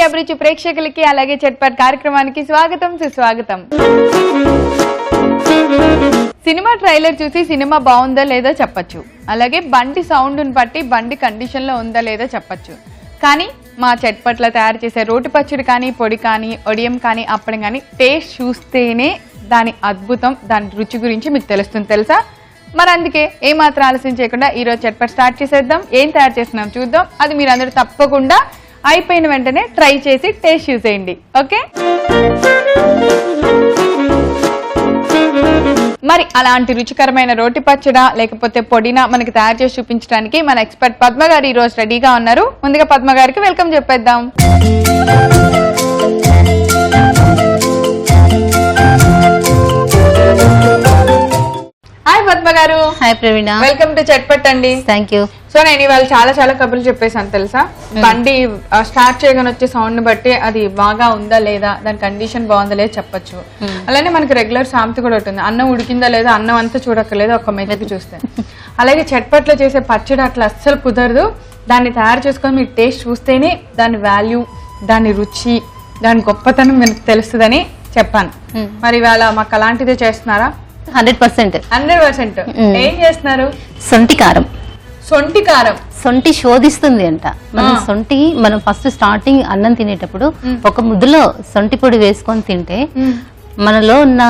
అభిరుచి ప్రేక్షకులకి అలాగే చట్పట్ కార్యక్రమానికి స్వాగతం సుస్వాగతం. సినిమా ట్రైలర్ చూసి సినిమా బాగుందా లేదో చెప్పచ్చు, అలాగే బండి సౌండ్ని బట్టి బండి కండిషన్లో ఉందా లేదో చెప్పచ్చు. కానీ మా చట్పట్లో తయారు చేసే రోటి పచ్చడి కానీ, పొడి కానీ, ఒడియం కానీ, అప్పడం కానీ టేస్ట్ చూస్తేనే దాని అద్భుతం, దాని రుచి గురించి మీకు తెలుస్తుంది తెలుసా. మరి అందుకే ఏమాత్రం ఆలస్యం చేయకుండా ఈరోజు చట్పట్ స్టార్ట్ చేసేద్దాం. ఏం తయారు చేస్తున్నాం చూద్దాం. అది మీరు అందరూ తప్పకుండా అయిపోయిన వెంటనే ట్రై చేసి టేస్ట్ చూసేయండి. ఓకే, మరి అలాంటి రుచికరమైన రోటి పచ్చడా లేకపోతే పొడినా మనకి తయారు చేసి చూపించడానికి మన ఎక్స్పర్ట్ పద్మ గారు ఈ రోజు రెడీగా ఉన్నారు. ముందుగా పద్మ గారికి వెల్కమ్ చెప్పేద్దాం. Hi Padma garu. Hi Praveena, welcome to Chatpat అండి. Thank you. సో నేను ఇవాళ చాలా కబుర్లు చెప్పేసాను తెలుసా. బండి స్టార్ట్ చేయగానే వచ్చే సౌండ్ ని బట్టి అది బాగా ఉందా లేదా, దాని కండిషన్ బాగుందా లేదా చెప్పొచ్చు. అలానే మనకి రెగ్యులర్ సామెత కూడా ఉంటుంది, అన్నం ఉడికిందా లేదా అన్నం అంతా చూడక్కర్లేదు ఒక మెతుకు చూస్తే. అలాగే చట్పట్లో చేసే పచ్చడి అట్లా అస్సలు కుదరదు, దాన్ని తయారు చేసుకొని మీరు టేస్ట్ చూస్తేనే దాని వాల్యూ, దాని రుచి, దాని గొప్పతనం మీకు తెలుస్తుందని చెప్పాను. మరి ఇవాళ మాకు అలాంటిదే చేస్తున్నారా? 100%. ఏం చేస్తున్నారు? సొంటి కారం. సొంటి కారం. సొంటి శోధిస్తుంది అంట. మనం ఫస్ట్ స్టార్టింగ్ అన్నం తినేటప్పుడు ఒక ముద్దలో సొంటి పొడి వేసుకొని తింటే మనలో ఉన్న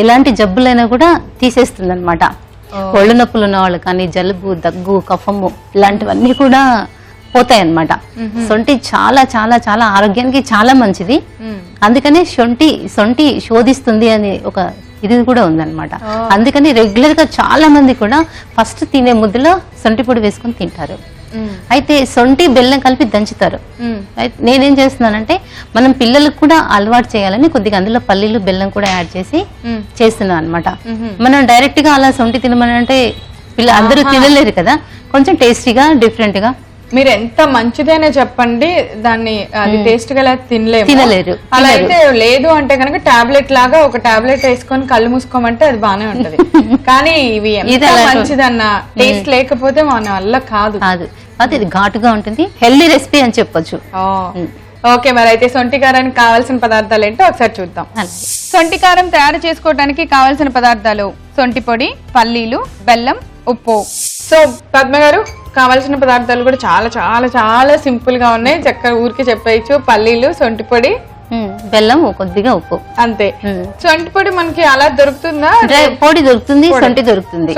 ఎలాంటి జబ్బులైనా కూడా తీసేస్తుంది అనమాట. ఒళ్ళు నొప్పులు ఉన్న వాళ్ళు కానీ, జలుబు, దగ్గు, కఫము ఇలాంటివన్నీ కూడా పోతాయి అన్నమాట. సొంటి చాలా చాలా చాలా ఆరోగ్యానికి చాలా మంచిది. అందుకనే సొంటి శోధిస్తుంది అని ఒక ఇది కూడా ఉందన్నమాట. అందుకని రెగ్యులర్ గా చాలా మంది కూడా ఫస్ట్ తినే ముద్దలో సొంటి పొడి వేసుకొని తింటారు. అయితే సొంటి బెల్లం కలిపి దంచుతారు. నేనేం చేస్తున్నానంటే మనం పిల్లలకు కూడా అలవాటు చేయాలని కొద్దిగా అందులో పల్లీలు, బెల్లం కూడా యాడ్ చేసి చేస్తున్నాను అనమాట. మనం డైరెక్ట్ గా అలా సొంటి తినమనంటే అందరూ తినలేరు కదా, కొంచెం టేస్టీగా డిఫరెంట్ గా. మీరు ఎంత మంచిదైనా చెప్పండి, దాన్ని అది టేస్ట్ గా తినలేరు. అలా అయితే లేదు అంటే కనుక టాబ్లెట్ లాగా ఒక టాబ్లెట్ వేసుకొని కళ్ళు మూసుకోమంటే అది బానే ఉంటది. కానీ ఇవి ఎంత మంచిదన్న టేస్ట్ లేకపోతే మన వల్ల కాదు. అది ఘాటుగా ఉంటుంది, హెల్దీ రెసిపీ అని చెప్పొచ్చు. ఓకే, మరి అయితే సొంటి కారానికి కావాల్సిన పదార్థాలు ఏంటో ఒకసారి చూద్దాం. సొంటి కారం తయారు చేసుకోవడానికి కావాల్సిన పదార్థాలు: సొంటి పొడి, పల్లీలు, బెల్లం, ఉప్పు. సో పద్మ గారు, కావాల్సిన పదార్థాలు కూడా చాలా చాలా చాలా సింపుల్ గా ఉన్నాయి. చక్కగా ఊరికి చెప్పేయచ్చు. పల్లీలు, సొంటి పొడి, బెల్లం, కొద్దిగా ఉప్పు, అంతే. సొంటి పొడి మనకి అలా దొరుకుతుందా? పొడి దొరుకుతుంది, సొంటి దొరుకుతుంది.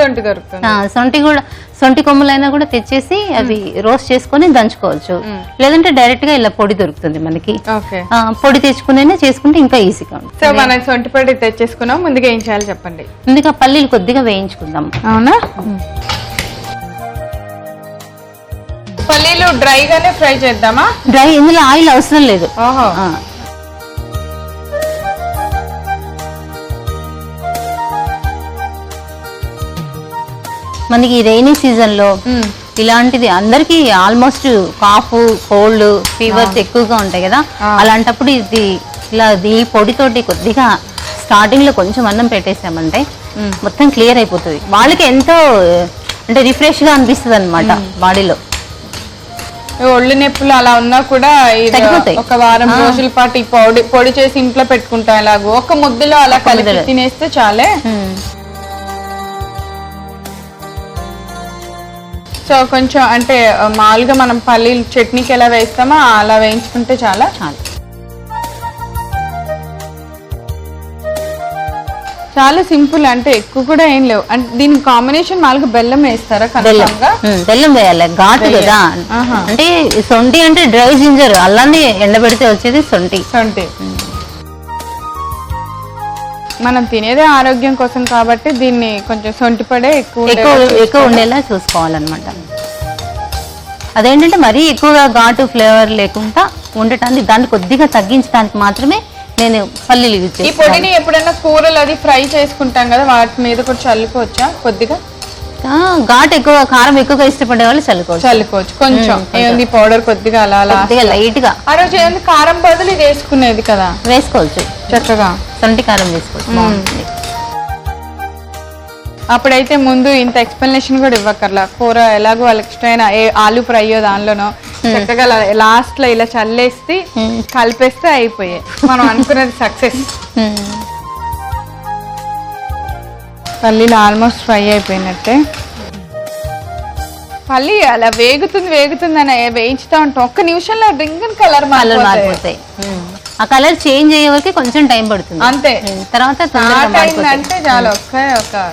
సొంటి కూడా సొంటి కొమ్మలైనా కూడా తెచ్చేసి అవి రోస్ట్ చేసుకుని దంచుకోవచ్చు. లేదంటే డైరెక్ట్ గా ఇలా పొడి దొరుకుతుంది మనకి. పొడి తెచ్చుకునే చేసుకుంటే ఇంకా ఈజీగా ఉంటుంది. సో మనం సొంటి పొడి తెచ్చేసుకున్నాం. ముందుగా ఏం చేయాలి చెప్పండి? ముందుగా పల్లీలు కొద్దిగా వేయించుకుందాం. అవునా? పల్లీలు డ్రై గానే ఫ్రై చేద్దామా? డ్రై, ఇందులో ఆయిల్ అవసరం లేదు. మనకి రైనీ సీజన్ లో ఇలాంటిది అందరికి ఆల్మోస్ట్ కాఫ్, కోల్డ్, ఫీవర్స్ ఎక్కువగా ఉంటాయి కదా. అలాంటప్పుడు ఈ పొడితోటి కొద్దిగా స్టార్టింగ్ లో కొంచెం అన్నం పెట్టేసామంటే మొత్తం క్లియర్ అయిపోతుంది. వాళ్ళకి ఎంతో అంటే రిఫ్రెష్ గా అనిపిస్తుంది అనమాట బాడీలో. ఒళ్ళు నొప్పులు అలా ఉన్నా కూడా ఒక వారం రోజుల పాటు ఈ పొడి చేసి ఇంట్లో పెట్టుకుంటాం. ఎలాగో ఒక ముద్దలో అలా కలిపి తినేస్తే చాలే. సో కొంచెం అంటే మామూలుగా మనం పల్లీలు చట్నీకి ఎలా వేస్తామో అలా వేయించుకుంటే చాలా. చాలా సింపుల్, అంటే ఎక్కువ కూడా ఏం లేవు. అంటే దీనికి కాంబినేషన్ మామూలుగా బెల్లం వేస్తారా? బెల్లం వేయాలి, ఘాటు కదా. అంటే సొంటి అంటే డ్రై జింజర్, అల్లాన్ని ఎండబెడితే వచ్చేది సొంటి. మనం తినేదే ఆరోగ్యం కోసం కాబట్టి దీన్ని కొంచెం సొంటి పడే ఎక్కువ ఉండేలా చూసుకోవాలన్నమాట. అదేంటంటే మరీ ఎక్కువగా ఘాటు ఫ్లేవర్ లేకుండా ఉండటానికి దాన్ని కొద్దిగా తగ్గించడానికి మాత్రమే నేను పల్లీలు యూజ్ చేస్తాను. ఈ పొడిని ఎప్పుడైనా కూరలు అది ఫ్రై చేసుకుంటాం కదా, వాటి మీద కూడా చల్లుకోవచ్చా? కొద్దిగా ఘాట్ ఎక్కువ, కారం ఎక్కువగా ఇష్టపడే వాళ్ళు చల్లుకోవచ్చు. కొంచెం ఏముంది పౌడర్ కొద్దిగా అలా లైట్ గా. ఆ రోజు ఏముంది కారం బదులు ఇది వేసుకునేది కదా, వేసుకోవచ్చు చక్కగా. సొంటి కారం వేసుకోవచ్చు, బాగుంటుంది. అప్పుడైతే ముందు ఇంత ఎక్స్ప్లెనేషన్ కూడా ఇవ్వక్కర్లా. కూర ఎలాగో వాళ్ళకి ఇష్టమైన ఆలు ఫ్రైయో దానిలోనో చక్కగా లాస్ట్ లో ఇలా చల్లేస్తే కలిపేస్తే అయిపోయాయి, మనం అనుకున్నది సక్సెస్. పల్లీలు ఆల్మోస్ట్ ఫ్రై అయిపోయినట్టే. పల్లి అలా వేగుతుంది అని వేయించుతా ఉంటాం, ఒక్క నిమిషంలో రింగ్ కలర్ మారిపోతాయి. ఆ కలర్ చేంజ్ అయ్యే వరకు కొంచెం టైం పడుతుంది అంతే. తర్వాత అంటే చాలా ఒక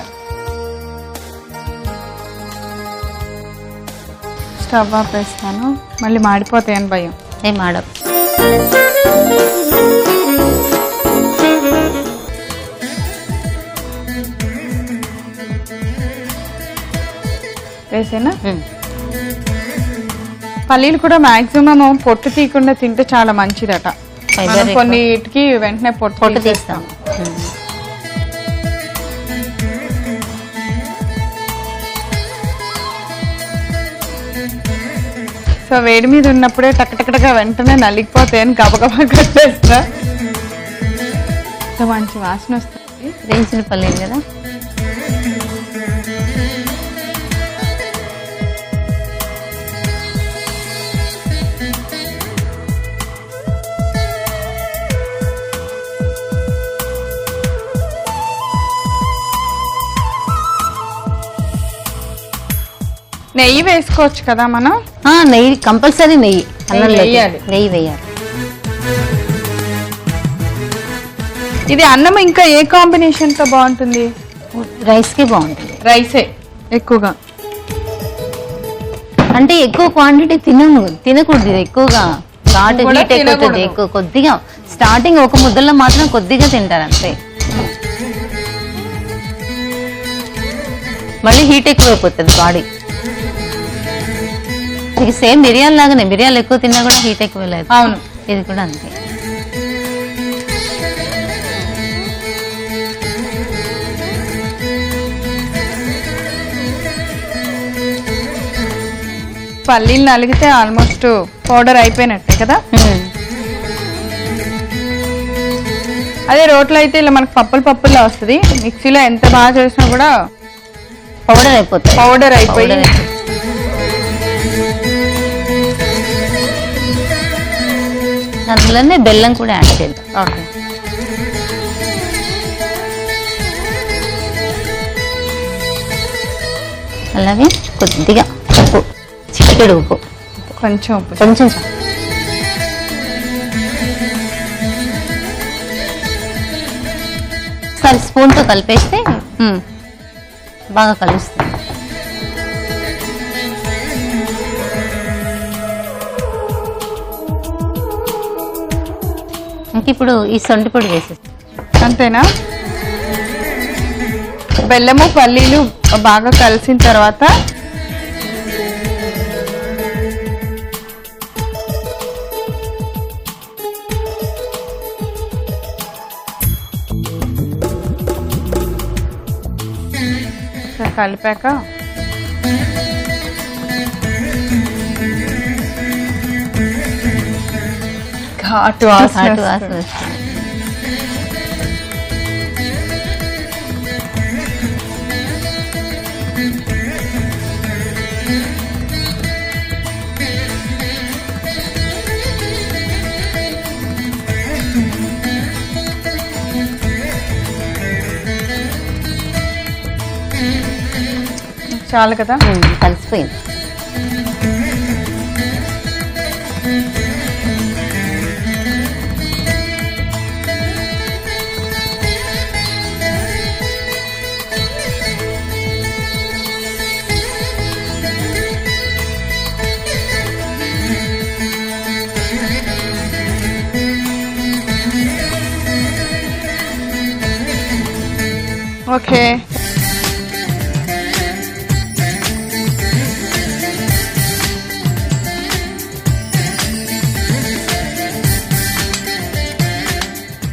స్టవ్ ఆపేస్తాను, మళ్ళీ మాడిపోతాయని భయం. ఏం మాడవు. వేసేనా? పల్లీలు కూడా మాక్సిమం పొట్టు తీయకుండా తింటే చాలా మంచిదట. కొన్నిటికి వెంటనే పొట్టు తీస్తాం. సో వేడి మీద ఉన్నప్పుడే టకటకటగా వెంటనే నలిగిపోతాయని గబగబా కట్టేస్తా. సో మంచి వాసన వస్తుంది. వేయించిన పల్లీలు కదా. నెయ్యి వేసుకోవచ్చు కదా మనం? నెయ్యి కంపల్సరీ, నెయ్యి వేయాలి. నెయ్యి వేయాలి. ఇది అన్నం ఇంకా ఏ కాంబినేషన్ తో బాగుంటుంది? రైస్ కి బాగుంటుంది. రైసే ఎక్కువగా, అంటే ఎక్కువ క్వాంటిటీ తినకూడదు. ఇది ఎక్కువగా ఘాటు హీట్ ఎక్కువ, ఎక్కువ కొద్దిగా స్టార్టింగ్ ఒక ముద్దల్లో మాత్రం కొద్దిగా తింటారు అంతే. మళ్ళీ హీట్ ఎక్కువైపోతుంది బాడీ. ఇది సేమ్ మిరియాల లాగానే, మిరియాలు ఎక్కువ తిన్నా కూడా హీట్ ఎక్కువ లేదు. అవును, ఇది కూడా అంతే. పల్లీలు నలిగితే ఆల్మోస్ట్ పౌడర్ అయిపోయినట్టే కదా. అదే రోట్లో అయితే ఇలా మనకు పప్పులా వస్తుంది, మిక్సీలో ఎంత బాగా చేసినా కూడా పౌడర్ అయిపోయి. అందులోనే బెల్లం కూడా యాడ్ చేద్దాం. ఓకే. అలాగే కొద్దిగా ఉప్పు, చిటికెడు ఉప్పు, కొంచెం సరే స్పూన్తో కలిపేస్తే బాగా కలుస్తుంది. ఇంక ఇప్పుడు ఈ సొంటి పొడి వేసేస్తాం. అంతేనా? బెల్లము పల్లీలు బాగా కలిసిన తర్వాత కలిపాక ఘాటు వాసన వస్తుంది. చాలు కదా, కలిసిపోయింది. ఓకే.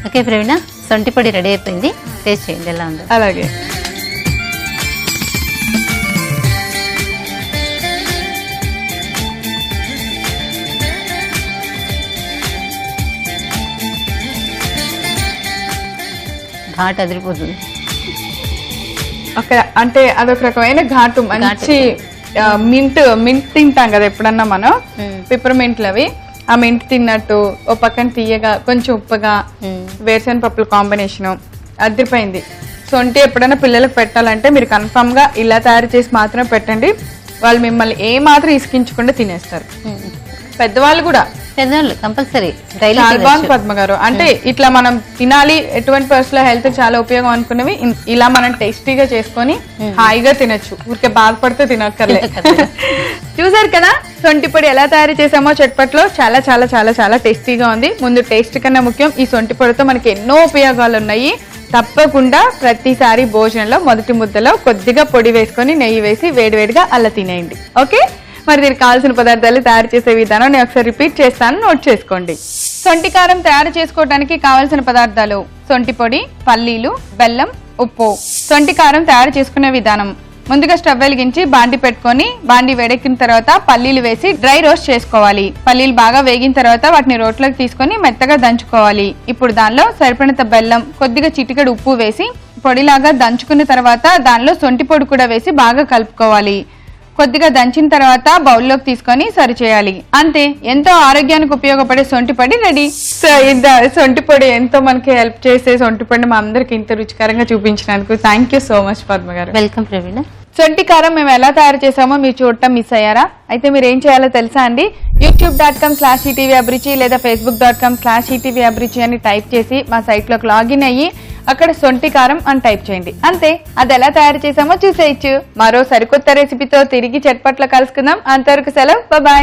ఓకే ప్రవీణ, సొంటి పొడి రెడీ అయిపోయింది. టేస్ట్ చేయండి ఎలా ఉందో. అలాగే. ఘాట్ అదిరిపోతుంది. అంటే అదొక రకమైన ఘాటు, మంచి మింట్ తింటాం కదా ఎప్పుడన్నా మనం, పిప్పర్మింట్లు అవి, ఆ మింట్ తిన్నట్టు ఓ పక్కన తీయగా కొంచెం ఉప్పగా వేరుశెనగ పప్పుల కాంబినేషన్ అదిరిపోయింది. సొంటి ఎప్పుడైనా పిల్లలకు పెట్టాలంటే మీరు కన్ఫామ్ గా ఇలా తయారు చేసి మాత్రమే పెట్టండి, వాళ్ళు మిమ్మల్ని ఏ మాత్రం ఇసుకించకుండా తినేస్తారు. పెద్దవాళ్ళు కూడా పెద్దవాళ్ళు కంపల్సరీ చాలా బాగుంది పద్మ గారు. అంటే ఇట్లా మనం తినాలి, ఎటువంటి పర్సనల్ హెల్త్ చాలా ఉపయోగం అనుకున్నవి ఇలా మనం టేస్టీగా చేసుకొని హాయిగా తినొచ్చు, ఊరికే బాధపడితే తినక్కర్లే. చూసారు కదా సొంటి పొడి ఎలా తయారు చేసామో చట్పట్లో, చాలా చాలా చాలా చాలా టేస్టీగా ఉంది. ముందు టేస్ట్ కన్నా ముఖ్యం ఈ సొంటి పొడితో మనకి ఎన్నో ఉపయోగాలు ఉన్నాయి. తప్పకుండా ప్రతిసారి భోజనంలో మొదటి ముద్దలో కొద్దిగా పొడి వేసుకొని నెయ్యి వేసి వేడివేడిగా అలా తినేయండి. ఓకే, మరి దీనికి కావాల్సిన పదార్థాలు తయారు చేసే విధానం నేను ఒకసారి రిపీట్ చేస్తాను, నోట్ చేసుకోండి. సొంటి కారం తయారు చేసుకోవడానికి కావాల్సిన పదార్థాలు: సొంటి పొడి, పల్లీలు, బెల్లం, ఉప్పు. సొంటి కారం తయారు చేసుకునే విధానం: ముందుగా స్టవ్ వెలిగించి బాండి పెట్టుకొని బాండి వేడెక్కిన తర్వాత పల్లీలు వేసి డ్రై రోస్ట్ చేసుకోవాలి. పల్లీలు బాగా వేగిన తర్వాత వాటిని రోట్లోకి తీసుకొని మెత్తగా దంచుకోవాలి. ఇప్పుడు దానిలో సరిపడినంత బెల్లం, కొద్దిగా చిటికెడు ఉప్పు వేసి పొడిలాగా దంచుకున్న తర్వాత దానిలో సొంటి పొడి కూడా వేసి బాగా కలుపుకోవాలి. కొద్దిగా దంచిన తర్వాత బౌల్లోకి తీసుకొని సర్వ్ చేయాలి. అంతే, ఎంతో ఆరోగ్యానికి ఉపయోగపడే సొంటి పొడి రెడీ. సో సొంటి పొడి ఎంతో మనకి హెల్ప్ చేసే సొంటి పొడి మా అందరికి ఇంత రుచికరంగా చూపించినందుకు thank you so much Padma garu. Welcome Praveena. సొంటి కారం మేము ఎలా తయారు చేసామో మీరు చూడటం మిస్ అయ్యారా? అయితే మీరు ఏం చేయాలో తెలుసా అండి? youtube.com/etvabruchi లేదా facebook.com/etvabruchi అని టైప్ చేసి మా సైట్ లోకి లాగిన్ అయ్యి అక్కడ సొంటి కారం అని టైప్ చేయండి. అంతే, అది ఎలా తయారు చేసామో చూసేయచ్చు. మరో సరికొత్త రెసిపీతో తిరిగి చట్పట్లో కలుసుకుందాం. అంతవరకు సెలవు, బాయ్.